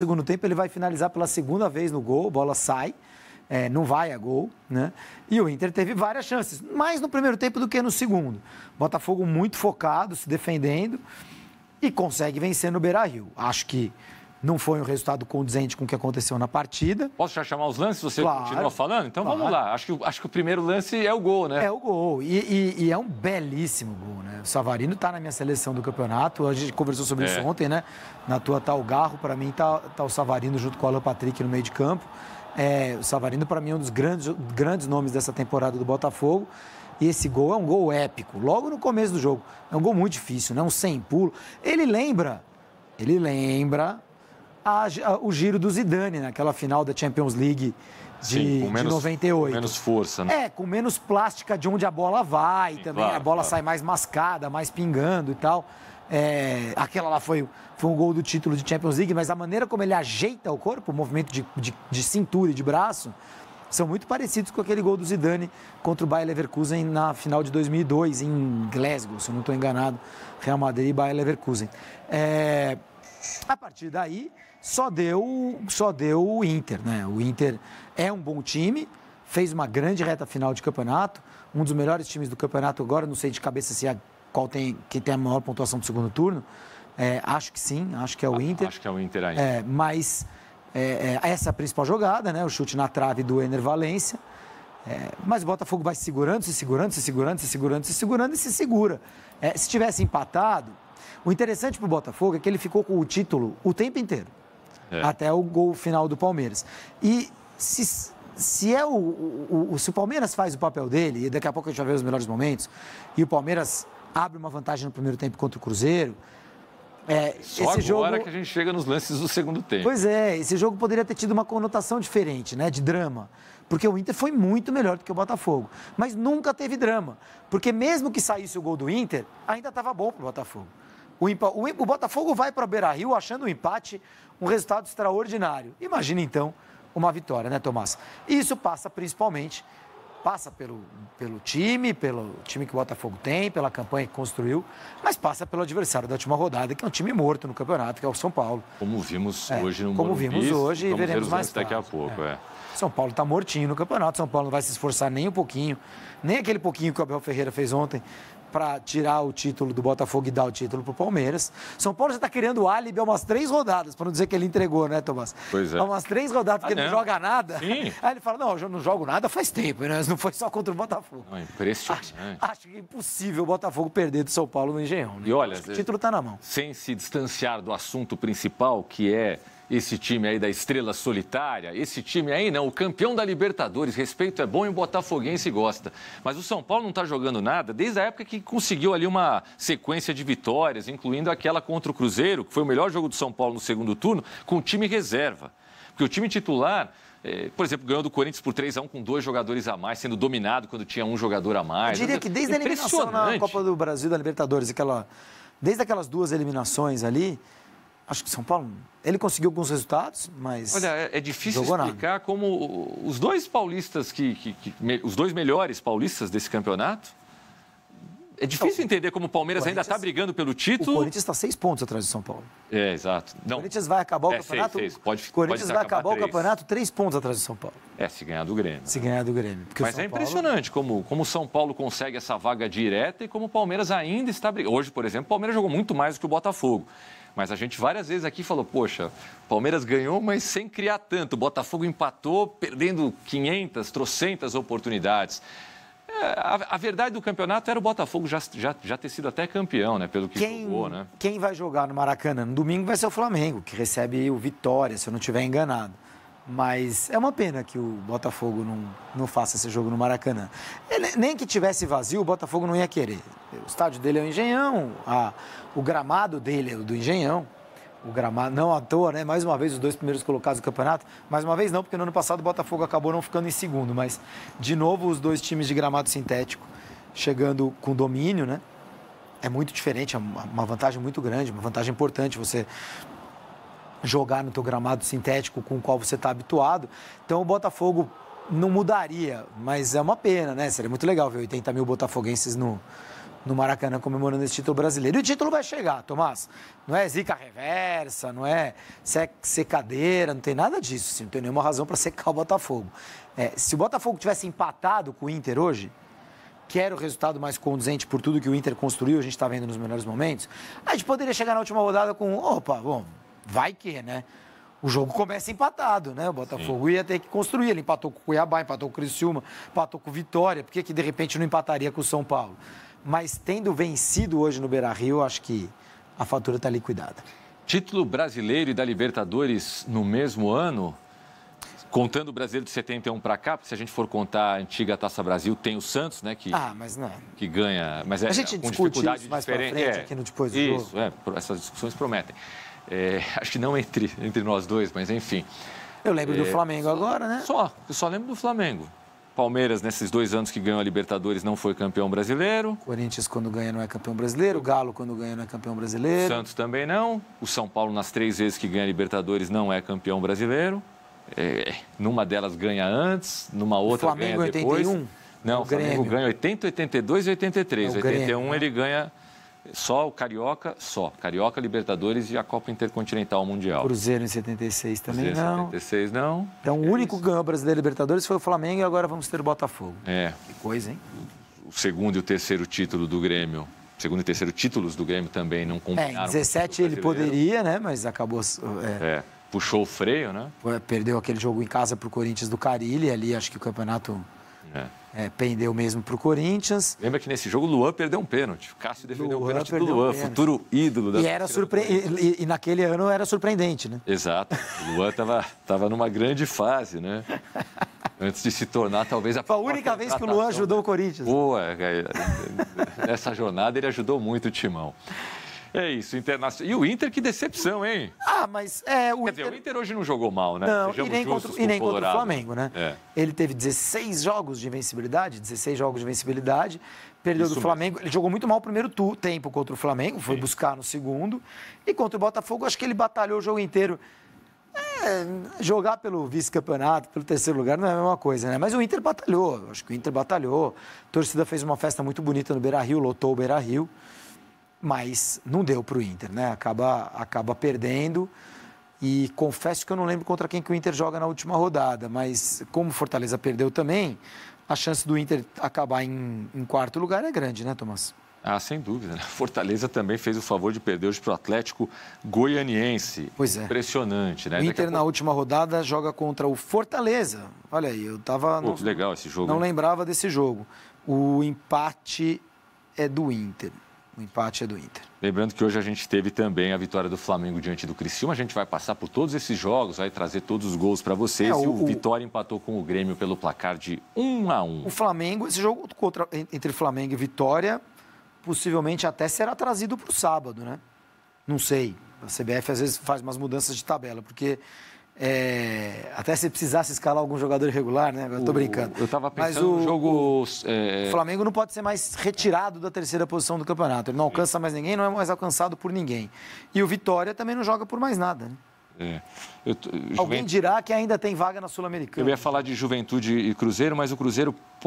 segundo tempo ele vai finalizar pela segunda vez no gol, a bola sai, não vai a gol, né? E o Inter teve várias chances, mais no primeiro tempo do que no segundo. Botafogo muito focado, se defendendo e consegue vencer no Beira-Rio. Acho que não foi um resultado condizente com o que aconteceu na partida. Posso já chamar os lances? Você Claro, continua falando? Então claro. Vamos lá. Acho que o primeiro lance é o gol, né? É o gol. E é um belíssimo gol, né? O Savarino está na minha seleção do campeonato. A gente conversou sobre isso ontem, né? Na tua tá o Garro, para mim tá o Savarino junto com o Alan Patrick no meio de campo. O Savarino, para mim, é um dos grandes nomes dessa temporada do Botafogo. E esse gol é um gol épico, logo no começo do jogo. É um gol muito difícil, né? Um sem pulo. Ele lembra o giro do Zidane naquela final da Champions League de 98. Com menos força, né? Com menos plástica de onde a bola vai. Sim, também claro, a bola sai mais mascada, mais pingando e tal. Aquela lá foi um gol do título de Champions League, mas a maneira como ele ajeita o corpo, o movimento de cintura e de braço, são muito parecidos com aquele gol do Zidane contra o Bayer Leverkusen na final de 2002, em Glasgow, se eu não estou enganado. Real Madrid e Bayer Leverkusen. A partir daí, só deu o Inter, né? O Inter é um bom time, fez uma grande reta final de campeonato, um dos melhores times do campeonato agora, não sei de cabeça se quem tem a maior pontuação do segundo turno. Acho que sim, acho que é o Inter. Acho que é o Inter ainda. Mas essa é a principal jogada, né? O chute na trave do Ener Valencia. Mas o Botafogo vai se segurando e se segura. Se tivesse empatado, o interessante para o Botafogo é que ele ficou com o título o tempo inteiro, até o gol final do Palmeiras. E se o Palmeiras faz o papel dele, e daqui a pouco a gente vai ver os melhores momentos, e o Palmeiras abre uma vantagem no primeiro tempo contra o Cruzeiro... Só esse agora jogo... que a gente chega nos lances do segundo tempo. Pois esse jogo poderia ter tido uma conotação diferente, né, de drama. Porque o Inter foi muito melhor do que o Botafogo. Mas nunca teve drama. Porque mesmo que saísse o gol do Inter, ainda estava bom para o Botafogo. O Botafogo vai para o Beira-Rio achando o empate um resultado extraordinário. Imagina, então, uma vitória, né, Tomás? E isso passa principalmente... Passa pelo time que o Botafogo tem, pela campanha que construiu, mas passa pelo adversário da última rodada, que é um time morto no campeonato, que é o São Paulo. Como vimos hoje no Como Morumbi, vimos hoje e veremos mais daqui a pouco. São Paulo está mortinho no campeonato, São Paulo não vai se esforçar nem um pouquinho, nem aquele pouquinho que o Abel Ferreira fez ontem para tirar o título do Botafogo e dar o título para o Palmeiras. São Paulo já está criando álibi há umas 3 rodadas, para não dizer que ele entregou, né, Tomás? Pois é. Há umas 3 rodadas, porque não joga nada. Sim. Aí ele fala, não, eu não jogo nada faz tempo, né? Não foi só contra o Botafogo. Não, impressionante. Acho que é impossível o Botafogo perder do São Paulo no Engenhão, né? E olha, o título está na mão. Sem se distanciar do assunto principal, que é esse time aí da estrela solitária, esse time aí não, o campeão da Libertadores, respeito é bom e o botafoguense gosta. Mas o São Paulo não está jogando nada desde a época que conseguiu ali uma sequência de vitórias, incluindo aquela contra o Cruzeiro, que foi o melhor jogo do São Paulo no segundo turno, com o time reserva. Porque o time titular... por exemplo, ganhou do Corinthians por 3-1 com 2 jogadores a mais, sendo dominado quando tinha um jogador a mais. Eu diria que desde a eliminação na Copa do Brasil da Libertadores, desde aquelas 2 eliminações ali, acho que o São Paulo, ele conseguiu alguns resultados, mas... Olha, é difícil explicar como os 2 paulistas, os 2 melhores paulistas desse campeonato, é difícil entender como o Palmeiras ainda está brigando pelo título. O Corinthians está 6 pontos atrás do São Paulo. Exato. O Corinthians vai acabar o campeonato... O Corinthians vai acabar o campeonato 3 pontos atrás do São Paulo. Se ganhar do Grêmio. Se ganhar do Grêmio. Mas é impressionante como o São Paulo consegue essa vaga direta e como o Palmeiras ainda está brigando. Hoje, por exemplo, o Palmeiras jogou muito mais do que o Botafogo. Mas a gente várias vezes aqui falou, poxa, o Palmeiras ganhou, mas sem criar tanto. O Botafogo empatou, perdendo 500, trocentas oportunidades. A verdade do campeonato era o Botafogo já ter sido até campeão, né? Pelo que jogou, né? Quem vai jogar no Maracanã no domingo vai ser o Flamengo, que recebe o Vitória, se eu não estiver enganado. Mas é uma pena que o Botafogo não faça esse jogo no Maracanã. Nem que tivesse vazio, o Botafogo não ia querer. O estádio dele é o Engenhão, o gramado dele é o do Engenhão. O gramado, não à toa, né? Mais uma vez, os 2 primeiros colocados do campeonato. Mais uma vez não, porque no ano passado o Botafogo acabou não ficando em segundo. Mas, de novo, os 2 times de gramado sintético chegando com domínio, né? É muito diferente, é uma vantagem muito grande, uma vantagem importante você jogar no teu gramado sintético com o qual você está habituado. Então, o Botafogo não mudaria, mas é uma pena, né? Seria muito legal ver 80 mil botafoguenses no no Maracanã comemorando esse título brasileiro. E o título vai chegar, Tomás. Não é zica reversa, não é secadeira, não tem nada disso. Assim, não tem nenhuma razão para secar o Botafogo. Se o Botafogo tivesse empatado com o Inter hoje, que era o resultado mais conduzente por tudo que o Inter construiu, a gente está vendo nos melhores momentos, a gente poderia chegar na última rodada com, bom, vai que, né? O jogo começa empatado, né? O Botafogo ia ter que construir. Ele empatou com o Cuiabá, empatou com o Criciúma, empatou com o Vitória. Por que de repente não empataria com o São Paulo? Mas tendo vencido hoje no Beira-Rio, acho que a fatura está liquidada. Título brasileiro e da Libertadores no mesmo ano, contando o brasileiro de 71 para cá, porque se a gente for contar a antiga Taça Brasil, tem o Santos, né? Mas não. Que ganha, mas a gente com discute dificuldade isso mais para frente, aqui no Depois do Jogo. Essas discussões prometem. Acho que não entre nós dois, mas enfim. Eu lembro do Flamengo agora, né? Eu só lembro do Flamengo. Palmeiras, nesses 2 anos que ganhou a Libertadores, não foi campeão brasileiro. Corinthians, quando ganha, não é campeão brasileiro. Galo, quando ganha, não é campeão brasileiro. Santos também não. O São Paulo, nas 3 vezes que ganha a Libertadores, não é campeão brasileiro. Numa delas ganha antes, numa outra ganha depois. Flamengo 81? Não, o Flamengo ganha 80, 82 e 83. 81 ele ganha só o Carioca, Carioca, Libertadores e a Copa Intercontinental Mundial. Cruzeiro em 76 também não. Cruzeiro em 76 não. Então o único que ganhou brasileiro e Libertadores foi o Flamengo e agora vamos ter o Botafogo. Que coisa, hein? O segundo e o terceiro título do Grêmio. Segundo e terceiro títulos do Grêmio também não combinaram. Em 17 ele poderia, né? Mas acabou... Puxou o freio, né? Perdeu aquele jogo em casa para o Corinthians do Carille. Ali acho que o campeonato pendeu mesmo para o Corinthians. Lembra que nesse jogo o Luan perdeu um pênalti. O Cássio defendeu um pênalti do Luan, futuro ídolo da e naquele ano era surpreendente, né? Exato. O Luan estava numa grande fase, né? Antes de se tornar talvez a única vez que o Luan ajudou o Corinthians. Nessa jornada ele ajudou muito o Timão. É isso, Internacional. E o Inter, que decepção, hein? Mas o Inter hoje não jogou mal, né? Não, e nem contra o Flamengo, né? Ele teve 16 jogos de invencibilidade, perdeu isso do Flamengo. Mesmo. Ele jogou muito mal o primeiro tempo contra o Flamengo, foi buscar no segundo. E contra o Botafogo, acho que ele batalhou o jogo inteiro. Jogar pelo vice-campeonato, pelo terceiro lugar, não é a mesma coisa, né? Mas o Inter batalhou, acho que o Inter batalhou. A torcida fez uma festa muito bonita no Beira-Rio, lotou o Beira-Rio. Mas não deu para o Inter, né? Acaba perdendo. E confesso que eu não lembro contra quem que o Inter joga na última rodada. Mas como o Fortaleza perdeu também, a chance do Inter acabar em quarto lugar é grande, né, Tomás? Sem dúvida. Né? Fortaleza também fez o favor de perder hoje para o Atlético Goianiense. Pois é. Impressionante, né? O Inter na última rodada joga contra o Fortaleza. Olha aí, eu tava... Que legal esse jogo. Não lembrava desse jogo. O empate é do Inter. Lembrando que hoje a gente teve também a vitória do Flamengo diante do Criciúma. A gente vai passar por todos esses jogos, vai trazer todos os gols para vocês. E o Vitória empatou com o Grêmio pelo placar de 1-1. O Flamengo, esse jogo entre Flamengo e Vitória, possivelmente até será trazido para o sábado, né? Não sei. A CBF às vezes faz umas mudanças de tabela, porque... até se precisasse escalar algum jogador irregular, né? Agora estou brincando. Eu estava pensando no jogo... O Flamengo não pode ser mais retirado da terceira posição do campeonato. Ele não alcança mais ninguém, não é mais alcançado por ninguém. E o Vitória também não joga por mais nada, né? Alguém dirá que ainda tem vaga na Sul-Americana. Eu ia falar de Juventude e Cruzeiro, mas o Cruzeiro pode...